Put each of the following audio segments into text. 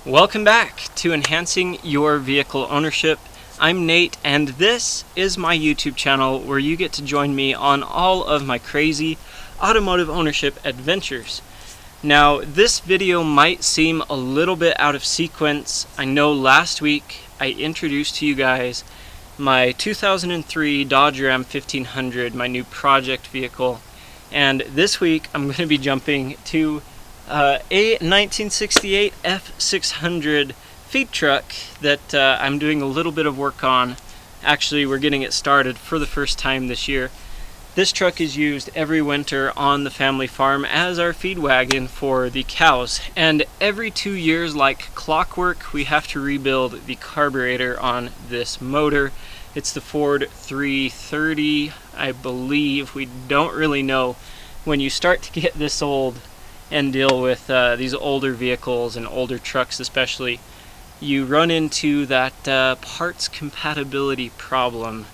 Welcome back to Enhancing Your Vehicle Ownership. I'm Nate, and this is my YouTube channel where you get to join me on all of my crazy automotive ownership adventures. Now, this video might seem a little bit out of sequence. I know last week I introduced to you guys my 2003 Dodge Ram 1500, my new project vehicle, and this week I'm going to be jumping to a 1968 F600 feed truck that I'm doing a little bit of work on. Actually, we're getting it started for the first time this year. This truck is used every winter on the family farm as our feed wagon for the cows, and every 2 years, like clockwork, we have to rebuild the carburetor on this motor. It's the Ford 330, I believe. We don't really know. When you start to get this old and deal with these older vehicles and older trucks especially, you run into that parts compatibility problem,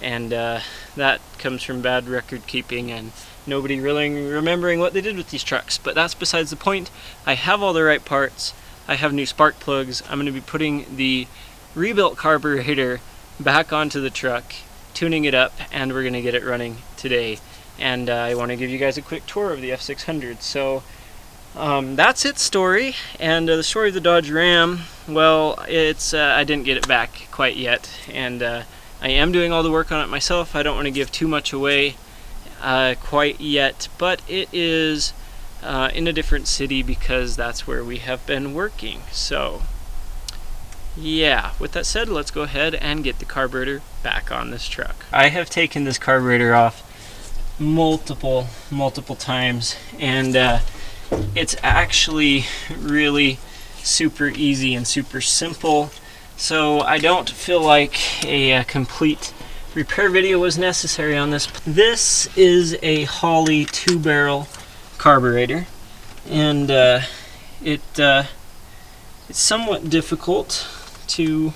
and that comes from bad record keeping and nobody really remembering what they did with these trucks. But that's besides the point. I have all the right parts. I have new spark plugs. I'm going to be putting the rebuilt carburetor back onto the truck, tuning it up, and we're going to get it running today. And I want to give you guys a quick tour of the F600. So that's its story. And the story of the Dodge Ram, well, it's I didn't get it back quite yet, and I am doing all the work on it myself. I don't want to give too much away quite yet, but it is in a different city because that's where we have been working. So yeah, with that said, let's go ahead and get the carburetor back on this truck. I have taken this carburetor off multiple times, and it's actually really super easy and super simple. So I don't feel like a complete repair video was necessary on this. This is a Holley 2-barrel carburetor, and it's somewhat difficult to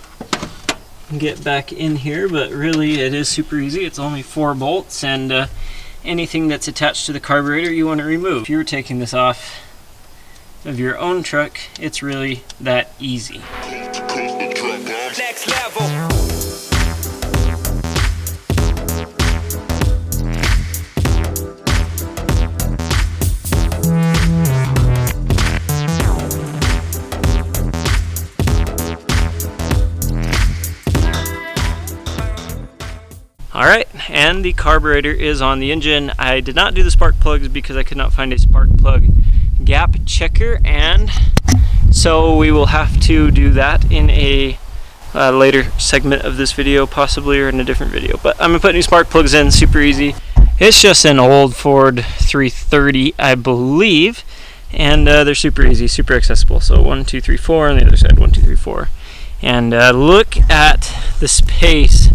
get back in here, but really it is super easy. It's only 4 bolts, and anything that's attached to the carburetor you want to remove. If you're taking this off of your own truck, it's really that easy. Next level. Alright, and the carburetor is on the engine. I did not do the spark plugs because I could not find a spark plug gap checker, and so we will have to do that in a later segment of this video, possibly, or in a different video. But I'm going to put new spark plugs in, super easy. It's just an old Ford 330, I believe, and they're super easy, super accessible. So 1, 2, 3, 4, on the other side, 1, 2, 3, 4. And look at the space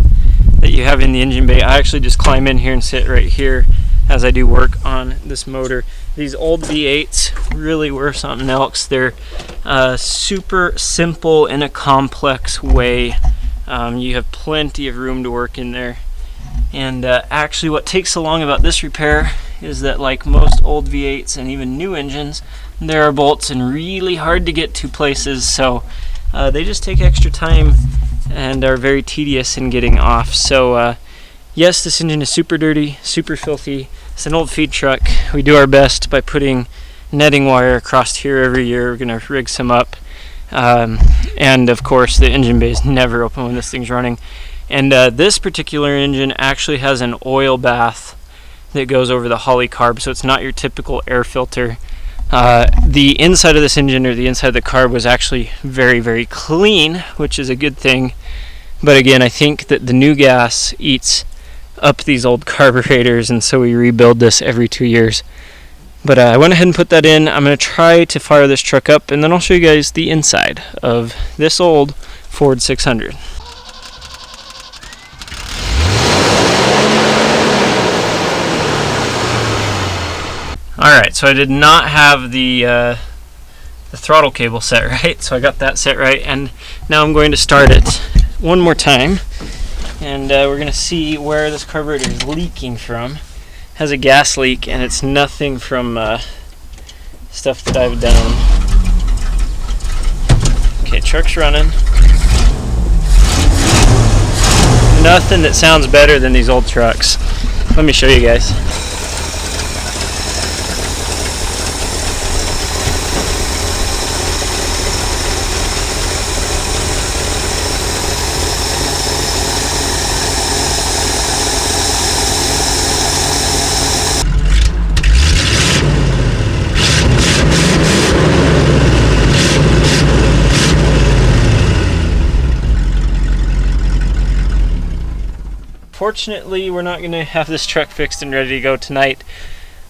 that you have in the engine bay. I actually just climb in here and sit right here as I do work on this motor. These old V8s really were something else. They're super simple in a complex way. You have plenty of room to work in there. And actually what takes so long about this repair is that, like most old V8s and even new engines, there are bolts and really hard to get to places, so they just take extra time and are very tedious in getting off. So yes, this engine is super dirty, super filthy. It's an old feed truck. We do our best by putting netting wire across here every year. We're going to rig some up. And of course the engine bay is never open when this thing's running. And this particular engine actually has an oil bath that goes over the Holley carb, so it's not your typical air filter. The inside of this engine, or the inside of the carb, was actually very clean, which is a good thing. But again, I think that the new gas eats up these old carburetors, and so we rebuild this every 2 years. But I went ahead and put that in. I'm going to try to fire this truck up, and then I'll show you guys the inside of this old Ford 600. Alright, so I did not have the throttle cable set right, so I got that set right, and now I'm going to start it one more time, and we're going to see where this carburetor is leaking from. It has a gas leak, and it's nothing from stuff that I've done. Okay, truck's running. Nothing that sounds better than these old trucks. Let me show you guys. Fortunately, we're not going to have this truck fixed and ready to go tonight.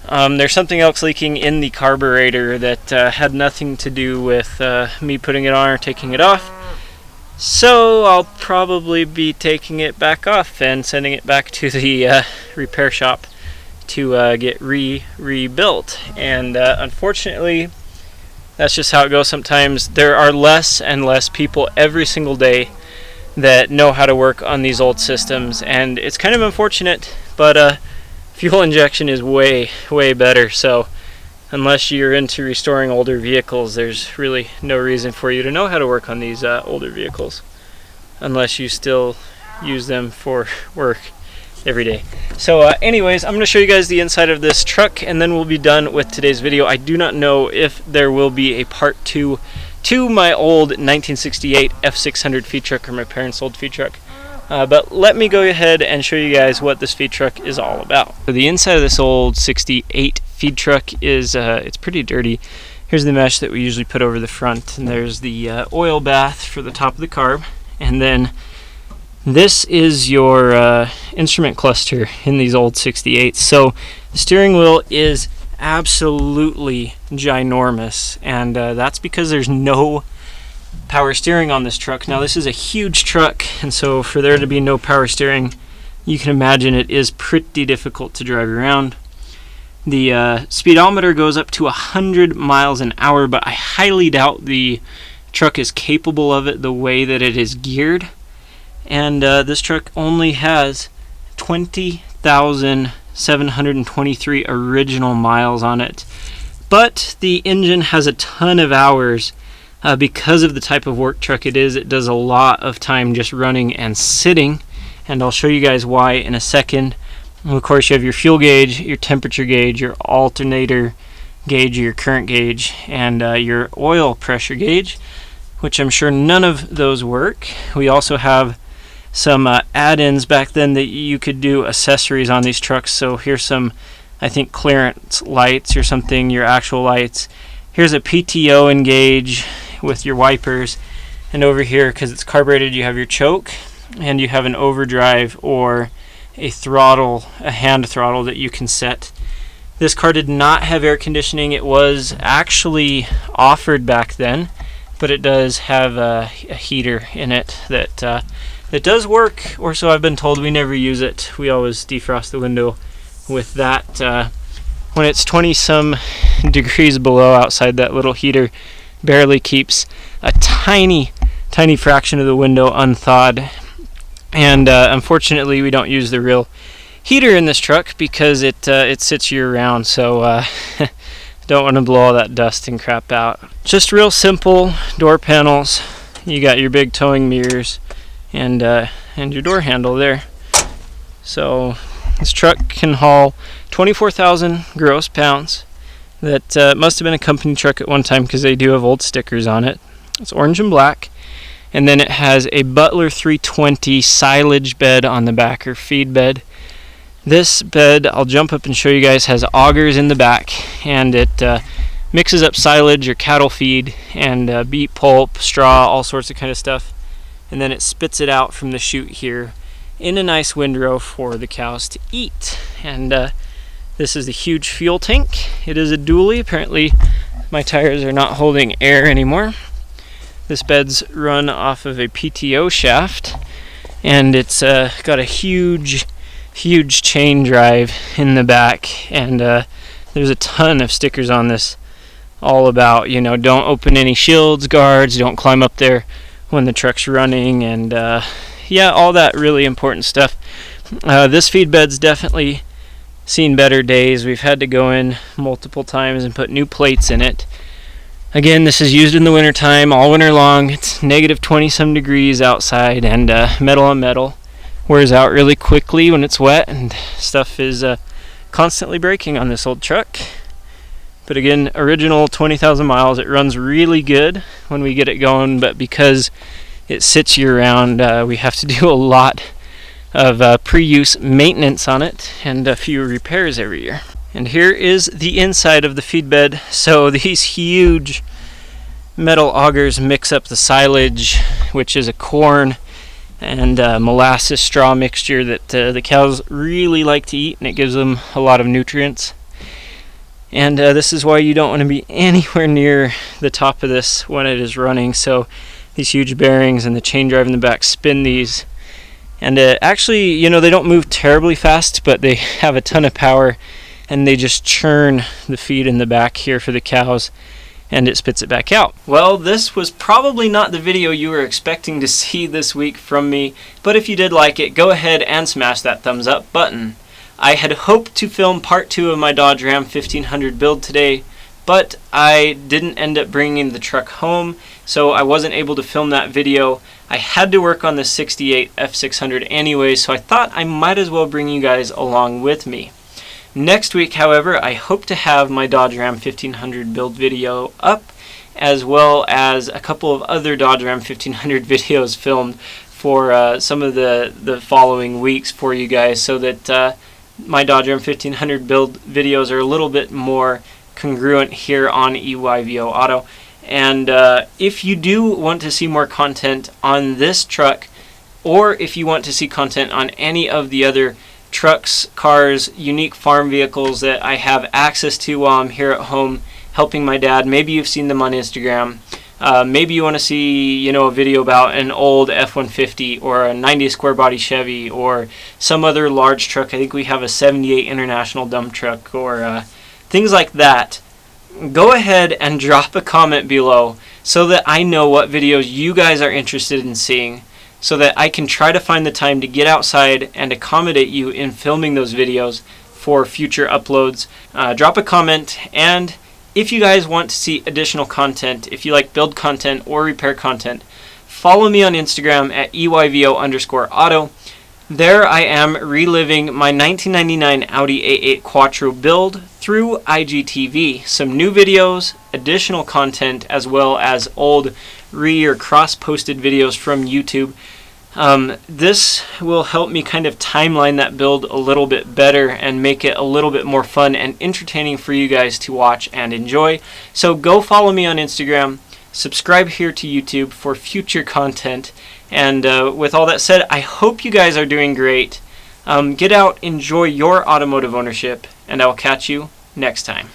There's something else leaking in the carburetor that had nothing to do with me putting it on or taking it off. So I'll probably be taking it back off and sending it back to the repair shop to get rebuilt. And unfortunately, that's just how it goes sometimes. There are less and less people every single day that know how to work on these old systems, and it's kind of unfortunate, but fuel injection is way better. So unless you're into restoring older vehicles, there's really no reason for you to know how to work on these older vehicles unless you still use them for work every day. So anyways, I'm going to show you guys the inside of this truck, and then we'll be done with today's video. I do not know if there will be a part 2 to my old 1968 F600 feed truck, or my parents' old feed truck. But let me go ahead and show you guys what this feed truck is all about. So the inside of this old 68 feed truck is it's pretty dirty. Here's the mesh that we usually put over the front, and there's the oil bath for the top of the carb, and then this is your instrument cluster in these old 68s. So the steering wheel is absolutely ginormous, and that's because there's no power steering on this truck. Now this is a huge truck, and so for there to be no power steering, you can imagine it is pretty difficult to drive around. The speedometer goes up to 100 miles an hour, but I highly doubt the truck is capable of it the way that it is geared. And this truck only has 20,723 original miles on it, but the engine has a ton of hours because of the type of work truck it is. It does a lot of time just running and sitting, and I'll show you guys why in a second. And of course, you have your fuel gauge, your temperature gauge, your alternator gauge, your current gauge, and your oil pressure gauge, which I'm sure none of those work. We also have some add-ins back then that you could do accessories on these trucks. So here's some, I think, clearance lights or something, your actual lights. Here's a PTO engage with your wipers, and over here, because it's carbureted, you have your choke, and you have an overdrive or a throttle, a hand throttle that you can set. This car did not have air conditioning. It was actually offered back then, but it does have a heater in it that does work, or so I've been told. We never use it. We always defrost the window with that. When it's 20 some degrees below outside, that little heater barely keeps a tiny fraction of the window unthawed. And unfortunately, we don't use the real heater in this truck because it sits year round, so don't want to blow all that dust and crap out. Just real simple door panels. You got your big towing mirrors and your door handle there. So this truck can haul 24,000 gross pounds. That must have been a company truck at one time because they do have old stickers on it. It's orange and black, and then it has a Butler 320 silage bed on the back, or feed bed. This bed, I'll jump up and show you guys, has augers in the back, and it mixes up silage or cattle feed and beet pulp, straw, all sorts of kind of stuff, and then it spits it out from the chute here in a nice windrow for the cows to eat. And this is the huge fuel tank. It is a dually. Apparently my tires are not holding air anymore. This bed's run off of a PTO shaft, and it's got a huge chain drive in the back, and there's a ton of stickers on this all about, you know, don't open any shields, guards, don't climb up there when the truck's running, and yeah, all that really important stuff. This feed bed's definitely seen better days. We've had to go in multiple times and put new plates in it. Again, this is used in the wintertime, all winter long. It's negative 20 some degrees outside, and metal on metal wears out really quickly when it's wet, and stuff is constantly breaking on this old truck. But again, original 20,000 miles. It runs really good when we get it going, but because it sits year round, we have to do a lot of pre-use maintenance on it and a few repairs every year. And here is the inside of the feed bed. So these huge metal augers mix up the silage, which is a corn and molasses straw mixture that the cows really like to eat, and it gives them a lot of nutrients. And this is why you don't want to be anywhere near the top of this when it is running. So these huge bearings and the chain drive in the back spin these. And actually, you know, they don't move terribly fast, but they have a ton of power, and they just churn the feed in the back here for the cows, and it spits it back out. Well, this was probably not the video you were expecting to see this week from me, but if you did like it, go ahead and smash that thumbs up button. I had hoped to film part 2 of my Dodge Ram 1500 build today, but I didn't end up bringing the truck home, so I wasn't able to film that video. I had to work on the 68 F600 anyway, so I thought I might as well bring you guys along with me. Next week, however, I hope to have my Dodge Ram 1500 build video up, as well as a couple of other Dodge Ram 1500 videos filmed for some of the following weeks for you guys, so that my Dodge Ram 1500 build videos are a little bit more congruent here on EYVO Auto. And if you do want to see more content on this truck, or if you want to see content on any of the other trucks, cars, unique farm vehicles that I have access to while I'm here at home helping my dad, maybe you've seen them on Instagram. Maybe you want to see, you know, a video about an old F-150 or a 90 square body Chevy or some other large truck. I think we have a 78 International dump truck or things like that. Go ahead and drop a comment below so that I know what videos you guys are interested in seeing, so that I can try to find the time to get outside and accommodate you in filming those videos for future uploads. Drop a comment, and if you guys want to see additional content, if you like build content or repair content, follow me on Instagram at EYVO_auto. There I am reliving my 1999 Audi A8 Quattro build through IGTV. Some new videos, additional content, as well as old or cross-posted videos from YouTube. This will help me kind of timeline that build a little bit better and make it a little bit more fun and entertaining for you guys to watch and enjoy. So go follow me on Instagram, subscribe here to YouTube for future content. And with all that said, I hope you guys are doing great. Get out, enjoy your automotive ownership, and I'll catch you next time.